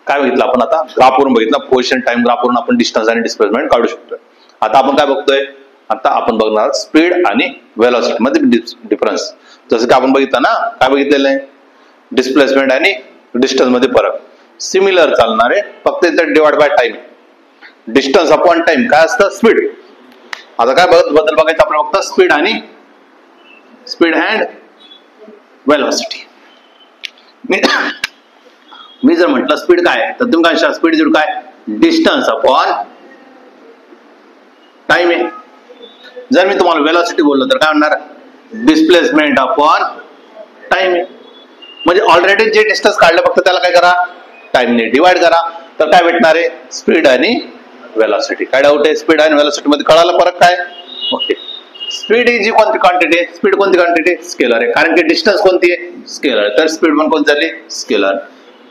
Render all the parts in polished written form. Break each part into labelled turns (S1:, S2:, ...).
S1: काय बघितलं आपण आता ग्राफवरून बघितलं, पोझिशन टाइम ग्राफवरून आपण डिस्टन्स आणि डिस्प्लेसमेंट काढू शकतोय. आता आपण काय बघतोय, आता आपण बघणार स्पीड आणि व्हेलॉसिटी मध्ये डिफरन्स. जसं की आपण बघितलं ना, काय बघितलेलं आहे, डिस्प्लेसमेंट आणि डिस्टन्स मध्ये फरक सिमिलर चालणार आहे, फक्त इथे divide by time, distance upon time काय असतं स्पीड. आता काय बदल बघायचं आपण फक्त स्पीड अँड व्हेलॉसिटी. मी जर म्हटलं स्पीड काय तर तुम्ही काय स्पीड इज काय डिस्टन्स अपॉन टाइम आहे. जर मी तुम्हाला व्हेलॉसिटी बोललो तर काय म्हणणार डिस्प्लेसमेंट अपॉन टाइम आहे. म्हणजे ऑलरेडी जे डिस्टन्स काढलं फक्त त्याला काय करा टाइमने डिवाइड करा, तर काय भेटणार आहे स्पीड आणि व्हेलॉसिटी. काय डाऊट आहे, स्पीड आणि व्हेलॉसिटी मध्ये कळालं फरक काय. ओके, स्पीड ही जी कोणती क्वांटिटी आहे, स्पीड कोणती क्वांटिटी स्केलर आहे, कारण की डिस्टन्स कोणती आहे स्केलर, तर स्पीड पण कोणती झाली स्केलर.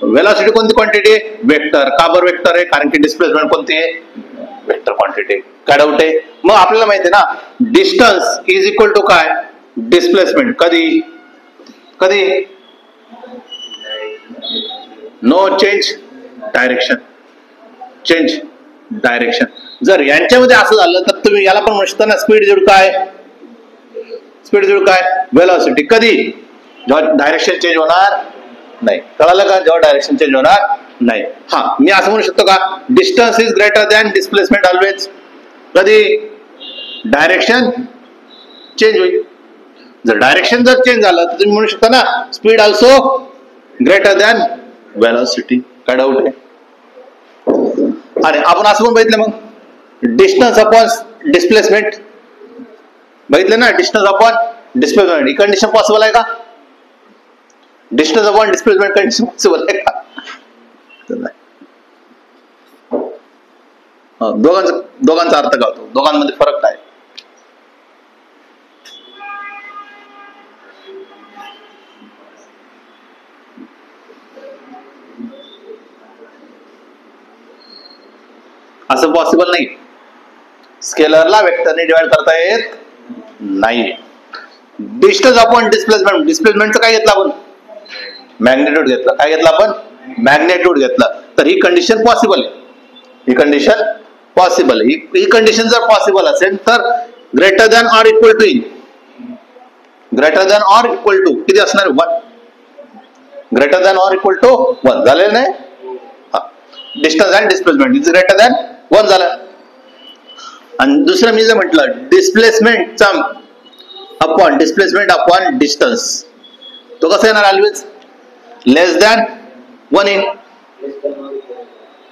S1: व्हेलॉसिटी कोणती क्वांटिटी आहे वेक्टर, का बरं वेक्टर आहे, कारण की डिस्प्लेसमेंट कोणती आहे वेक्टर क्वांटिटी. काय डाऊट आहे. मग आपल्याला माहिती आहे ना डिस्टन्स इज इक्वल टू काय डिस्प्लेसमेंट. कधी नो चेंज डायरेक्शन. जर यांच्यामध्ये असं झालं तर तुम्ही याला पण म्हणू शकता ना स्पीड जोड काय व्हेलॉसिटी. कधी जेव्हा डायरेक्शन चेंज होणार नाही. कळालं का, जेव्हा डायरेक्शन चेंज होणार नाही. हा, मी असं म्हणू शकतो का distance is greater than displacement always. कधी डायरेक्शन चेंज होईल. जर डायरेक्शन जर चेंज झालं तर तुम्ही म्हणू शकता ना speed also greater than velocity. काय डाऊट आहे. आणि आपण असं पण बघितलं मग डिस्टन्स अपॉन डिस्प्लेसमेंट बघितलं ना, डिस्टन्स अपॉन डिस्प्लेसमेंट ही कंडिशन पॉसिबल आहे का, distance upon displacement condition possible आहे का. दोघांचा अर्थ काय होतो, दोघांमध्ये फरक काय. असं पॉसिबल नाही. स्केलरला वेक्टरने डिवाइड करता येत नाही. डिस्टन्स अपॉन डिस्प्लेसमेंटचं काय घेतलं आपण मॅग्नेट्यूड घेतलं. काय घेतलं आपण मॅग्नेट्यूड घेतलं. तर ही कंडिशन पॉसिबल आहे. ही कंडिशन जर पॉसिबल असेल तर greater than or equal to किती असणार 1. Greater than or equal to 1 झालेलं नाही. Distance and displacement is greater than 1 झालं. आणि दुसरं मी जर म्हटलं डिस्प्लेसमेंट अपॉन डिस्टन्स, तो कसा येणार always less than 1 in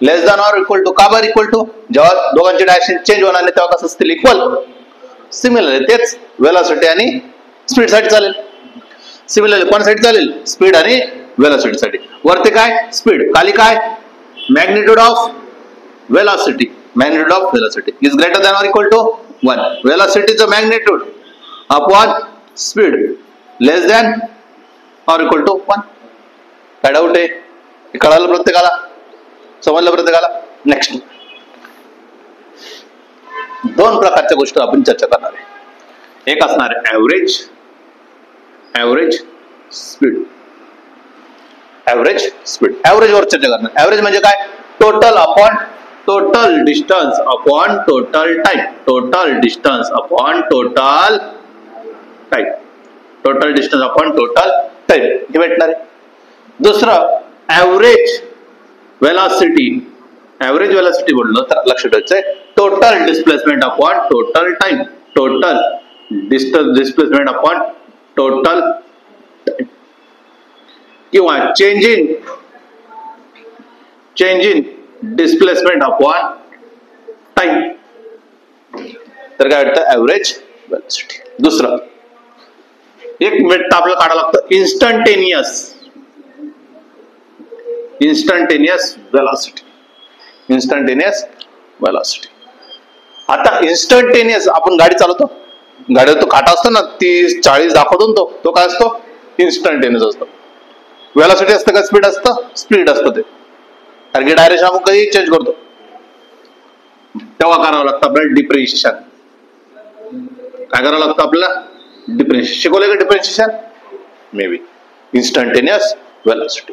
S1: less than or equal to. का बरं इक्वल टू, जेव्हा दोघांची डायरेक्शन चेंज होणार नाही तेव्हा कसं असतील इक्वल सिमिलर. तेच व्हेलॉसिटी आणि स्पीड साठी चालेल. सिमिलर कोणासाठी चालेल स्पीड आणि व्हेलॉसिटी साठी. वरती काय स्पीड, खाली काय magnitude of velocity is greater than or equal to 1. व्हेलॉसिटीचं magnitude upon speed less than or equal to 1. काय डाऊट आहे, कळालं प्रत्येकाला, समजलं प्रत्येकाला. नेक्स्ट दोन प्रकारच्या गोष्टी आपण चर्चा करणार आहे. एक असणार आहे ऍव्हरेज स्पीड. ऍव्हरेज वर चर्चा करणार. ऍव्हरेज म्हणजे काय total distance upon total time. Total distance upon total time हे भेटणार आहे. दुसरं ऍव्हरेज व्हेलॉसिटी बोललो तर लक्षात ठेवायचंय total displacement upon total time. Total displacement upon total time. किंवा change in displacement upon time. तर काय वाटतं ऍव्हरेज व्हेलॉसिटी. दुसरं एक मिनिट आपल्याला काढावं लागतं इन्स्टंटेनियस व्हेलॉसिटी. आता इन्स्टंटेनियस आपण गाडी चालवतो, गाडीवर तो काटा असतो ना 30-40 दाखवतो ना, तो काय असतो इन्स्टंटेनियस असतो. व्हेलॉसिटी असतं का स्पीड असतं ते, कारण की डायरेक्शन आपण कधी चेंज करतो तेव्हा करावं लागतं आपल्याला डिफरेन्शिएशन. काय करावं लागतं आपल्याला डिफरेन्शिएशन. शिकवलं का differentiation may be instantaneous velocity.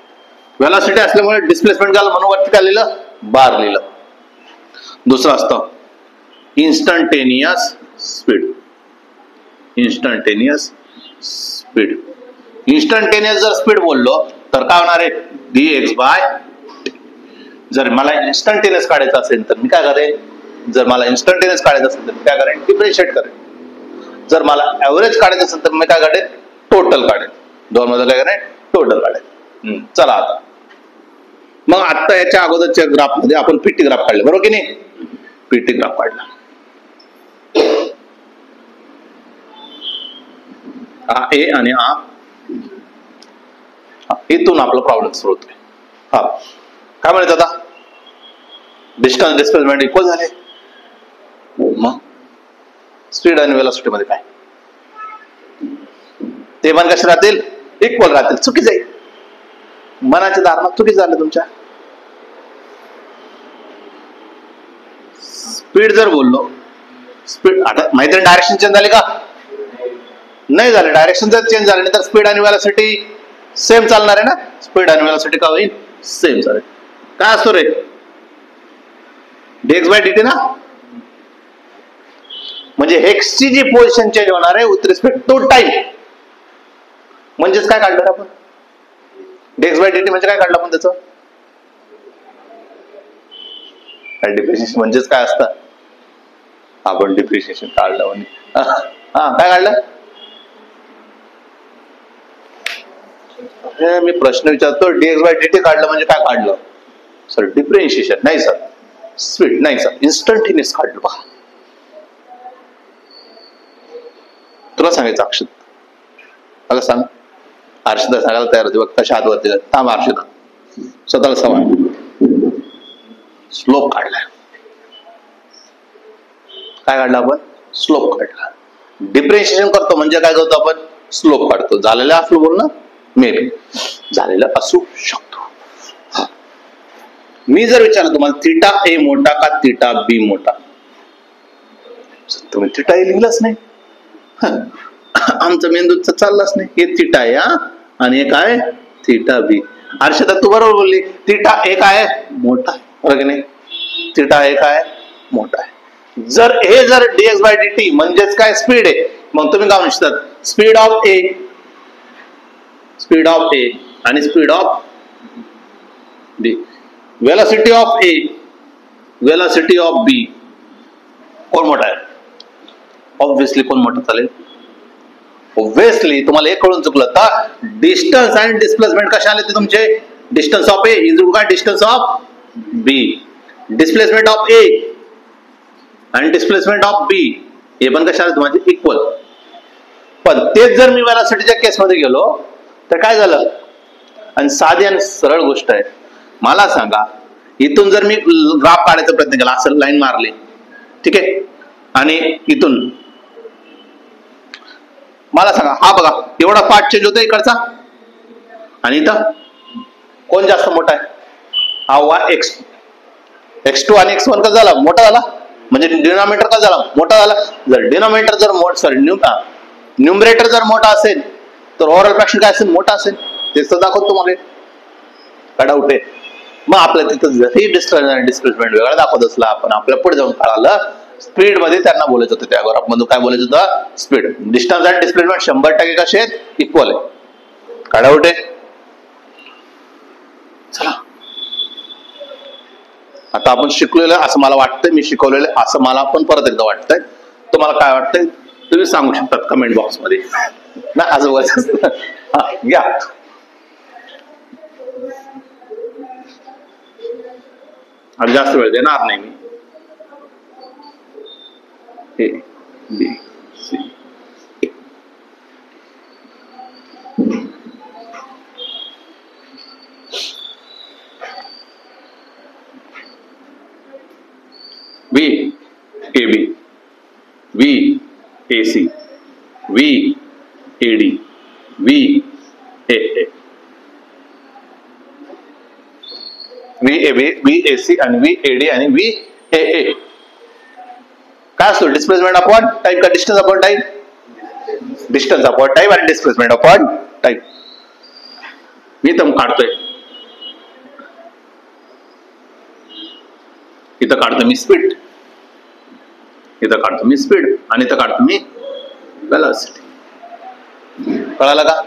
S1: Velocity असल्यामुळे डिस्प्लेसमेंट झालं म्हणून वरती काय लिहिलं, बार लिहिलं. दुसरं असतं instantaneous speed. Instantaneous speed. Instantaneous जर स्पीड बोललो तर काय होणार आहे, dx बाय. जर मला इन्स्टंटेनियस काढायचं असेल तर मी काय करेन, जर मला इन्स्टंटेनियस काढायचं असेल तर मी काय करेन, डिफरन्शिएट करेन. जर मला ऍव्हरेज काढायचं असेल तर मी काय काढेन, टोटल काढेन. दोन मध्ये काय करेन, टोटल काढेन. चला आता मग आता याच्या अगोदरच्या ग्राफ मध्ये आपण पीटी ग्राफ काढले, बरोबर की नाही. पीटी ग्राफ काढला, हा ए आणि हा इथून आपला प्रॉब्लेम सुरू होतोय. हा काय म्हणायचं आता, डिस्टन्स डिस्प्लेसमेंट इक्वल झाले, मग स्पीड आणि वेलोसिटी मध्ये काय, ते पण कसे राहतील, इक्वल राहतील. चुकीचं आहे, मनाच्या धारणात चुकीचं झालं तुमच्या. स्पीड जर बोललो, स्पीड आता माहिती डायरेक्शन चेंज झाले का, नाही झाले. डायरेक्शन जर चेंज झाले नाही तर स्पीड आणि वेलोसिटी सेम चालणार आहे ना. स्पीड आणि वेलोसिटी का होईल, सेम चालेल. काय असतो रे, dx बाय dt ना. म्हणजे हेक्सची जी पोझिशन चेंज होणार आहे विथ रिस्पेक्ट टू टाइम. म्हणजेच काय काढलं आपण, dx बाय dt म्हणजे काय काढलं आपण त्याचं, डिप्रिशिएशन. म्हणजेच काय असतं, आपण डिप्रिशिएशन काढलं म्हणजे हा काय काढलं. मी प्रश्न विचारतो, dx बाय dt काढलं म्हणजे काय काढलं सर, डिफरेन्शिएशन नाही सर, स्पीड नाही सर, इन्स्टंटेनियस काढलं. पहा तुला सांगायचं अक्षत, मला सांग. हर्षदा सांगायला तयार होती बघ, कशा हातवरती थांब. हर्षदा स्वतःला समान स्लोप काढलाय. काय काढलं आपण, स्लोप काढला. डिफरेन्शिएशन करतो म्हणजे काय करतो आपण, स्लोप काढतो. झालेलं असलो बोल ना, मे बी झालेलं असू शकतो. मी जर विचारलं तुम्हाला थिटा ए मोठा का थिटा बी मोठा, तुम्ही थिटा ए लिहिलंच नाही. आमचं मेंदूच चाललाच नाही. हे थिटा आहे आणि एक आहे थिटा बी. हर्षदा तू बरोबर बोलली, थिटा एक आहे मोठा आहे, बरोबर की नाही. थिटा एक आहे मोठा आहे. जर हे जर dx बाय dt म्हणजेच काय, स्पीड आहे. मग तुम्ही काय म्हणू शकतात, speed of A, speed of A आणि speed of B. Velocity of A, velocity of B, कोण मोठा आहे. ऑब्विसली कोण मोठा चालेल, ऑब्विसली. तुम्हाला एक कळून चुकलं तर डिस्टन्स आणि डिस्प्लेसमेंट कशा आले ते तुमचे, distance of A is equal to distance of B. Displacement of A आणि डिस्प्लेसमेंट ऑफ बी हे पण कशा आले तुम्हाला, इक्वल. पण तेच जर मी वेलोसिटीच्या केसमध्ये गेलो तर काय झालं, आणि साधी आणि सरळ गोष्ट आहे. मला सांगा, इथून जर मी ग्राफ काढायचा प्रयत्न केला, असं लाईन मारली, ठीक आहे, आणि इथून मला सांगा, हा बघा एवढा पार्ट चेंज होतो इकडचा, आणि इथं कोण जास्त मोठा आहे, हा x2 आणि x1 का झाला, मोठा झाला. म्हणजे डिनॉमिनेटर का झाला, मोठा झाला. जर डिनॉमिनेटर जर न्यूमरेटर जर मोठा असेल तर ओव्हरऑल फ्रॅक्शन काय असेल, मोठा असेल. तेच तर दाखवतो तुम्हाला, काय डाऊट आहे. मग आपल्या तिथं जरी डिस्टन्स आणि डिस्प्लेसमेंट वेगळा दाखवत असला, आपण आपल्या पुढे जाऊन कळालं स्पीड मध्ये त्यांना बोलायचं होतं. त्या ग्राफ मधून काय बोलायचं होतं, स्पीड. डिस्टन्स आणि डिस्प्लेसमेंट 100% कसे आहेत, इक्वल आहे. काय डाऊट आहे. चला आता आपण शिकलेलं असं मला वाटतंय, मी शिकवलेलं असं मला पण परत एकदा वाटतंय. तुम्हाला काय वाटतंय तुम्ही सांगू शकतात कमेंट बॉक्स मध्ये ना. आजूबाजू घ्या. आणि जास्त वेळ देणार नाही मी. A B C V AB V AC V AD V AA V AB V AC आणि V AD आणि V AA. काय असतो, डिस्प्लेसमेंट अपॉन टाइम का distance upon time, distance upon time आणि डिस्प्लेसमेंट अपॉन टाइम. मी तर काढतोय इथं काढतो मी स्पीड, इथं काढतो मी स्पीड, आणि इथं काढतो मी वेलोसिटी. कळालं का?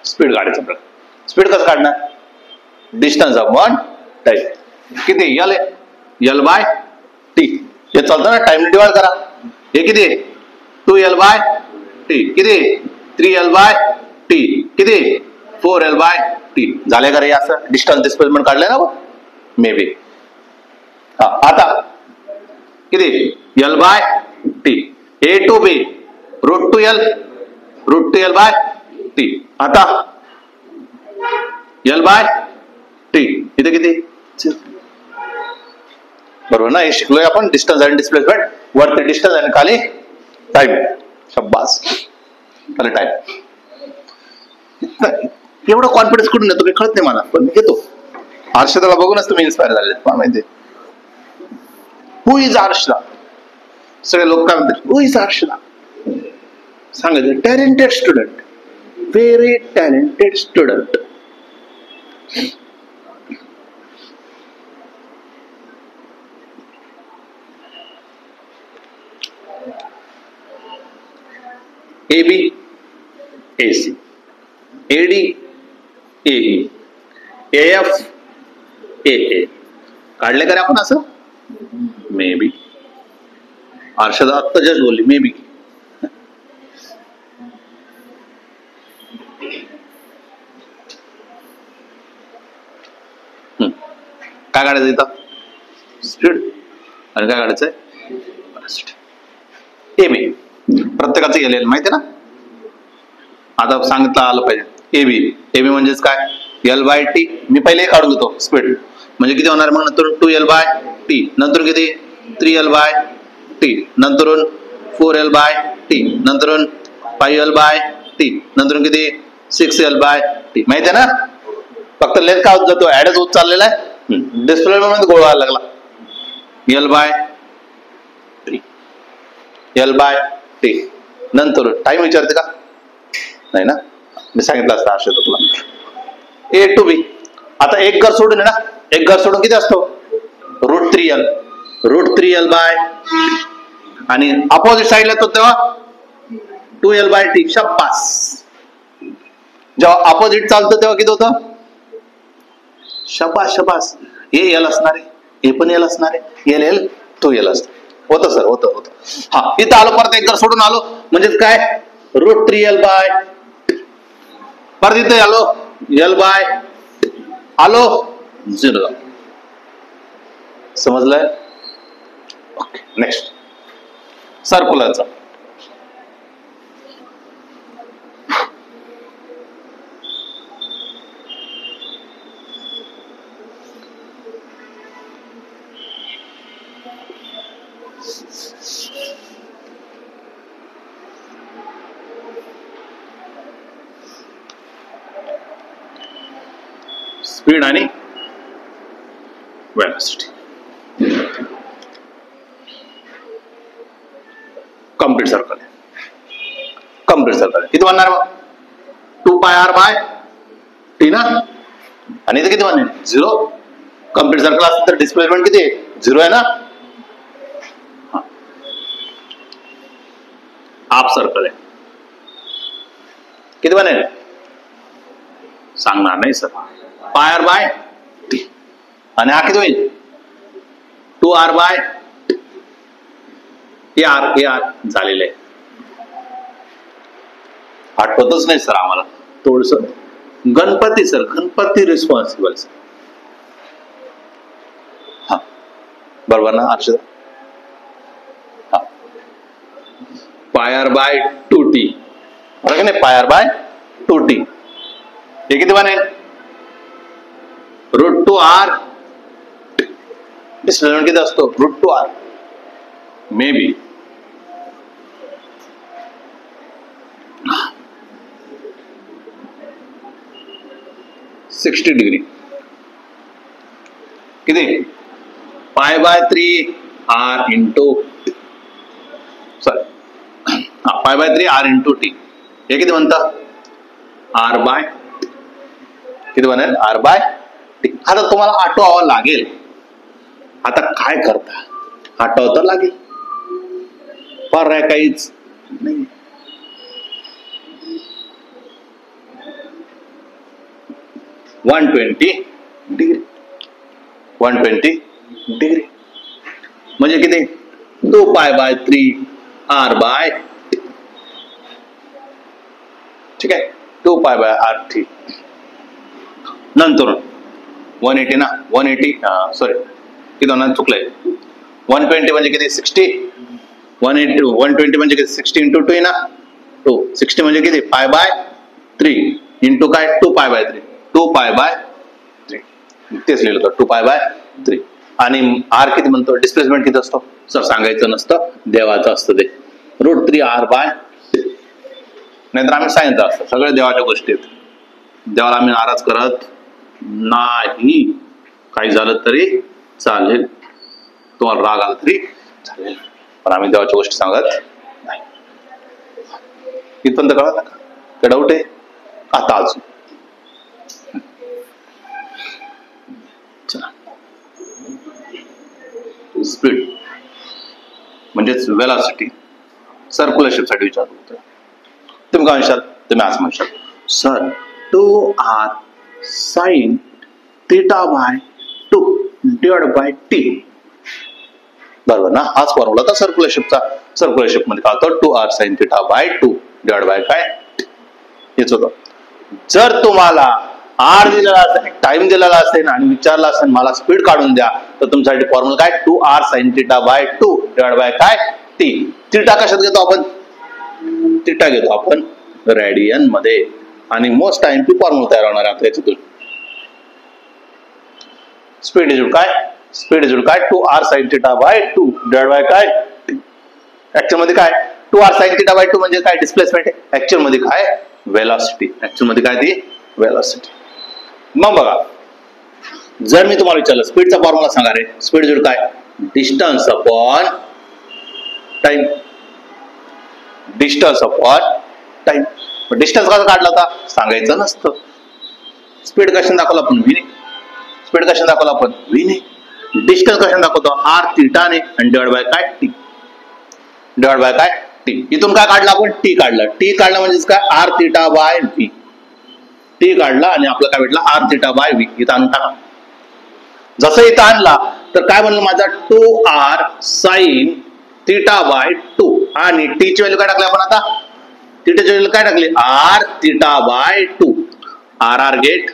S1: स्पीड काढायचं आपल्याला. स्पीड कसं काढणार? Distance of one time. किती? L by T. हे चालतं ना, टाइम डिवाइड करा. हे किती? 2L by T. किती? 3L bye T. किती? 4L bye T. झाले का रे? असं डिस्टन्स डिस्प्लेसमेंट काढलंय ना मे बी. हा, आता किती? L by T. A to B √2L by टी. आता L बाय टी. इथे किती? बरोबर ना? हे शिकलोय आपण, डिस्टन्स आणि डिस्प्लेसमेंट. वरती डिस्टन्स आणि खाली टाइम. शब्बास. खाली टाइम. एवढा कॉन्फिडन्स कुठून येतो काही कळत नाही मला, पण येतो. हर्षदाला बघूनच तुम्ही इन्स्पायर झाले मला माहिती. हु इज हर्षदा? सगळे लोक काय म्हणतात, हु इज हर्षदा? सांगायचं talented student, very talented student. AB AC, AD AE, AF AA. काढले का रे आपण असं? May be. हर्षदा आत्ता जस्ट बोलली मे बी. काय काढायचं इथं? स्पीड. आणि काय काढायचंय? AB. प्रत्येकाचं गेलेलं माहिती ना? आता सांगितलं आलं पाहिजे. एबी म्हणजेच काय? L by T. मी पहिले काढून घेतो स्पीड. म्हणजे किती होणार मग नंतर? 2L by T. नंतर किती? 3L bye T. नंतरून 4L बाय टी. नंतरून 5L बाय टी. नंतर किती? 6L bye T. माहिती आहे ना? फक्त लेंथ काय होत जातो? ऍडच होत चाललेला आहे. डिस्प्ले मध्ये गोळ व्हायला लागला. L by T. L by T. नंतर टाइम विचारते का? नाही ना? मी सांगितलं असतं हर्षद तुला. A to B. आता एक घर सोडून आहे ना, एक घर सोडून किती असतो? √3L. √3L bye. आणि अपोजिट साईडला तो तेव्हा 2L बाय टी. शब्बास. जेव्हा अपोजिट चालतं तेव्हा किती होतं? शबास शबास. हे L असणार आहे, हे पण L असणार आहे. L 2L असतं. होतं सर, होतं. हा, इथं आलो, परत एक घर सोडून आलो, म्हणजे काय? √3L bye. परत इथे आलो, L बाय. आलो 0. समजलंय? Okay, next. सर्क्युलरचा. स्पीड आणि वेलोसिटी. कम्प्लीट सर्कल आहे. कम्प्लीट सर्कल आहे. किती बनणार मग? 2πr बाय टी ना. आणि इथे किती बनेल? 0. कम्प्लीट सर्कल असेल तर डिस्प्लेसमेंट किती आहे? 0 आहे ना. हाफ सर्कल आहे. किती बनेल? सांगणार नाही सर. πr bye T. आणि हा किती होईल? 2r बाय AR झालेलं आहे. आठवतच नाही सर आम्हाला थोडस. Ganpati sir, Ganpati responsible sir. हा, बरोबर ना हर्षद? हा, πr बाय 2t. बरोबर नाही? πr bye 2t. हे किती बनेल? √2r. डिस्प्लेसमेंट किती असतो? √2r. May be. $60 डिग्री. किती? π/3r into, sorry, π/3r into T. हे किती म्हणता? r by. किती बनेल आर बाय टी. आता तुम्हाला आठवावं लागेल. आता काय करता, आठवावं तर लागेल. पर्याय काहीच नाही. $120 डिग्री म्हणजे किती 2π/3 r बाय, ठीक आहे, 2π/r3. नंतर 180 ना, 180 सॉरी किती होणार, चुकलंय. 120 म्हणजे किती 60, 120 म्हणजे किती 60 इंटू 2 ना 2, 60 म्हणजे किती π/3 इंटू काय 2π/3, 2π/3 तेच लिहिलं होतं 2π/3. आणि आर किती म्हणतो, डिस्प्लेसमेंट किती असतो सर सांगायचं नसतं, देवाचं असतं ते √3r/3. नाहीतर आम्ही सांगितलं असतं, सगळे देवाच्या गोष्टी आहेत, देवाला आम्ही नाराज करत नाही. काही झालं तरी चालेल, तुम्हाला राग आला तरी चालेल, पण आम्ही देवाच्या गोष्टी सांगत नाही. इथपर्यंत कळलं का? काय डाऊट आहे आता अजून? स्पीड म्हणजेच वेलॉसिटी सर्क्युलेशन साठी विचारलं होतं. तुम्ही काय म्हणशाल, तुम्ही असं म्हणशाल सर 2r sin θ/2 /t. बरोबर ना, हाच फॉर्म्युला होता सर्क्युलेशनचा. सर्क्युलेशन मध्ये काय होतं 2r sin θ/2 काय हेच होतं. जर तुम्हाला आर दिलेला असेल, टाइम दिलेला असेल आणि विचारला असेल मला स्पीड काढून द्या, तर तुमच्यासाठी फॉर्म्युला काय 2r sin θ/2 काय टी. थिटा कशात घेतो आपण, थिटा घेतो आपण रेडियन मध्ये. आणि मोस्ट टाइम ची फॉर्म्युला तयार होणार आहे याच्यातून. स्पीड इज काय, स्पीड इज काय 2r sin θ/2 काय ऍक्च्युअल मध्ये काय 2r sin θ/2 म्हणजे काय डिस्प्लेसमेंट आहे, ऍक्च्युअल मध्ये काय वेलॉसिटी, ऍक्च्युअल मध्ये काय ती वेलॉसिटी. मग बघा, जर मी तुम्हाला विचारलं स्पीडचा फॉर्म्युला सांगा रे, स्पीड इज काय distance upon time, distance upon time. Distance कसा काढला होता सांगायचं नसतं. स्पीड कशाने दाखवलं आपण, व्ही ने. स्पीड कशाने दाखवलं आपण, व्ही ने. डिस्टन्स कशाने दाखवतो आर थिटा ने, आणि डिवाइड बाय काय टी, डिवाइड बाय काय टी. इथून काय काढलं आपण, टी काढलं. टी काढलं म्हणजे काय R theta by V. T काढला आणि आपल्याला काय भेटला आर थिटा बाय व्ही. इथं आणून टाका. जसं इथं आणला तर काय म्हणलं माझा 2r sin θ/2 आणि टी ची व्हॅल्यू काय टाकली आपण आता, थीटाची व्हॅल्यू काय टाकली r θ/2. r get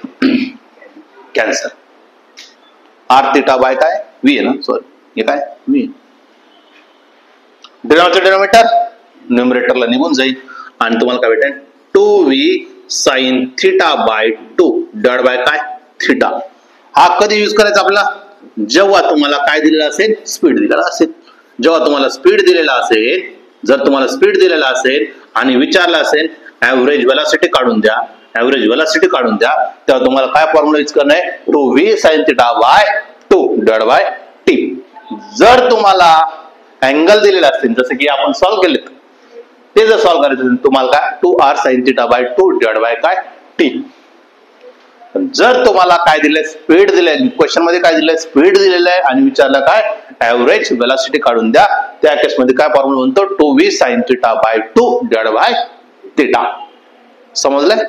S1: cancel, r θ by काय v आहे ना, सॉरी हे काय v. डिनॉमिनेटर न्यूमरेटरला निघून जाईल आणि तुम्हाला काय भेटेल 2v sin θ/2 डिवाइड बाय काय थिटा. हा कधी यूज करायचा आपला, जेव्हा तुम्हाला काय दिलेला असेल, स्पीड दिलेला असेल. जेव्हा तुम्हाला स्पीड दिलेला असेल, जर तुम्हाला स्पीड दिलेला असेल आणि विचारला असेल ऍव्हरेज वेलॉसिटी काढून द्या, ऍव्हरेज वेलॉसिटी काढून द्या, तेव्हा तुम्हाला काय फॉर्म्युला यूज करणार आहे 2v sin θ/2 divide bye T. जर तुम्हाला अँगल दिलेला असेल, जसं की आपण सॉल्व्ह केले, ते जर सॉल्व्ह करायचं असेल तुम्हाला काय 2r sin θ/2 डिवाइड बाय काय टी. जर तुम्हाला काय दिलंय स्पीड दिलंय, क्वेश्चन मध्ये काय दिलंय स्पीड दिलेलं आहे आणि विचारलं काय ऍव्हरेज वेलॉसिटी काढून द्या, त्या केस मध्ये काय फॉर्म्युला म्हणतो 2v sin θ/2 divide by theta. समजलंय?